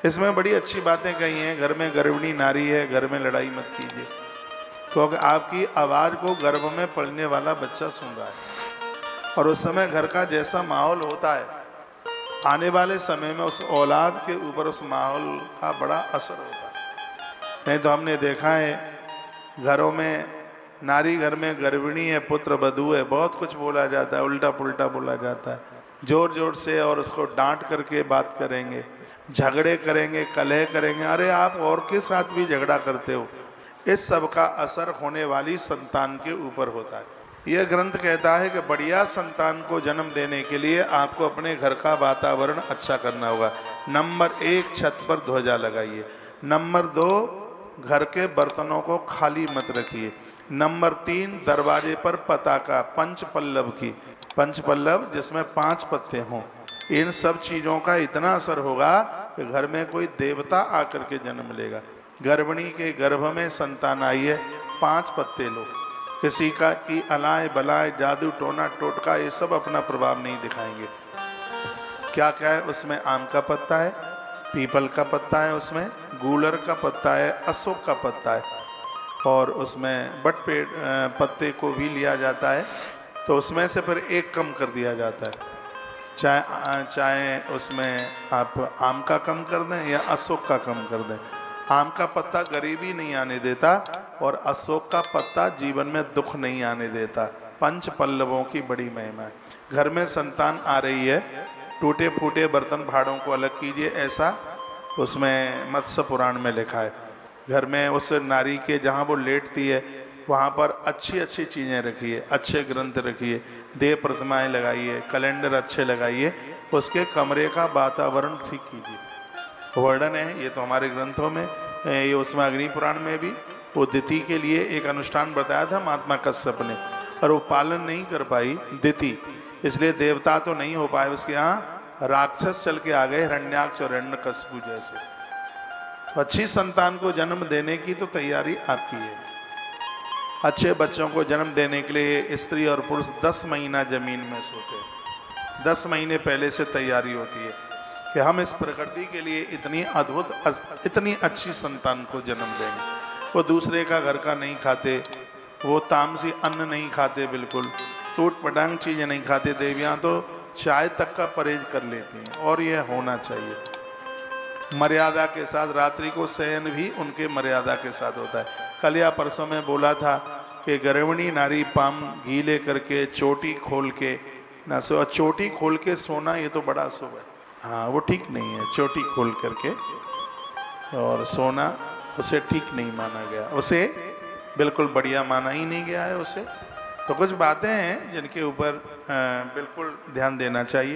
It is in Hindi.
इसमें बड़ी अच्छी बातें कही हैं। घर में गर्भिणी नारी है, घर में लड़ाई मत कीजिए, क्योंकि आपकी आवाज़ को गर्भ में पलने वाला बच्चा सुन रहा है, और उस समय घर का जैसा माहौल होता है, आने वाले समय में उस औलाद के ऊपर उस माहौल का बड़ा असर होता है। नहीं तो हमने देखा है घरों में, नारी घर में गर्भिणी है, पुत्र वधू है, बहुत कुछ बोला जाता है, उल्टा पुल्टा बोला जाता है, जोर जोर से, और उसको डांट करके बात करेंगे, झगड़े करेंगे, कलह करेंगे। अरे आप और के साथ भी झगड़ा करते हो। इस सब का असर होने वाली संतान के ऊपर होता है। यह ग्रंथ कहता है कि बढ़िया संतान को जन्म देने के लिए आपको अपने घर का वातावरण अच्छा करना होगा। नंबर 1, छत पर ध्वजा लगाइए। नंबर 2, घर के बर्तनों को खाली मत रखिए। नंबर 3, दरवाजे पर पताका, पंच पल्लव की, पंच पल्लव जिसमें 5 पत्ते हों। इन सब चीज़ों का इतना असर होगा कि घर में कोई देवता आकर के जन्म लेगा। गर्भिणी के गर्भ में संतान आई है, 5 पत्ते लो। किसी का की अलाय बलाय, जादू टोना टोटका, ये सब अपना प्रभाव नहीं दिखाएंगे। क्या क्या है उसमें? आम का पत्ता है, पीपल का पत्ता है, उसमें गूलर का पत्ता है, अशोक का पत्ता है, और उसमें बट पेड़ पत्ते को भी लिया जाता है। तो उसमें से फिर एक कम कर दिया जाता है। चाहे उसमें आप आम का कम कर दें या अशोक का कम कर दें। आम का पत्ता गरीबी नहीं आने देता, और अशोक का पत्ता जीवन में दुख नहीं आने देता। पंच पल्लवों की बड़ी महिमा है। घर में संतान आ रही है, टूटे फूटे बर्तन भाड़ों को अलग कीजिए, ऐसा उसमें मत्स्य पुराण में लिखा है। घर में उस नारी के जहाँ वो लेटती है वहाँ पर अच्छी अच्छी चीज़ें रखिए, अच्छे ग्रंथ रखिए, देव प्रतिमाएं लगाइए, कैलेंडर अच्छे लगाइए, उसके कमरे का वातावरण ठीक कीजिए। वर्णन है ये तो हमारे ग्रंथों में, ये उसमें अग्नि पुराण में भी वो दिति के लिए एक अनुष्ठान बताया था महात्मा कश्यप ने, और वो पालन नहीं कर पाई दिति, इसलिए देवता तो नहीं हो पाए, उसके यहाँ राक्षस चल के आ गए, हिरण्याक्ष और हिरण्यकशिपु जैसे। तो अच्छी संतान को जन्म देने की तो तैयारी आपकी है। अच्छे बच्चों को जन्म देने के लिए स्त्री और पुरुष 10 महीना जमीन में सोते हैं। 10 महीने पहले से तैयारी होती है कि हम इस प्रकृति के लिए इतनी अद्भुत, इतनी अच्छी संतान को जन्म देंगे। वो दूसरे का घर का नहीं खाते, वो तामसी अन्न नहीं खाते, बिल्कुल टूट पटांग चीज़ें नहीं खाते। देवियाँ तो चाय तक का परहेज कर लेती हैं, और यह होना चाहिए। मर्यादा के साथ रात्रि को शयन भी उनके मर्यादा के साथ होता है। कल या परसों में बोला था कि गर्भिणी नारी पाम घी ले करके चोटी खोल के ना सो, चोटी खोल के सोना ये तो बड़ा शुभ है। हाँ, वो ठीक नहीं है, चोटी खोल करके और सोना उसे ठीक नहीं माना गया, उसे बिल्कुल बढ़िया माना ही नहीं गया है उसे। तो कुछ बातें हैं जिनके ऊपर बिल्कुल ध्यान देना चाहिए।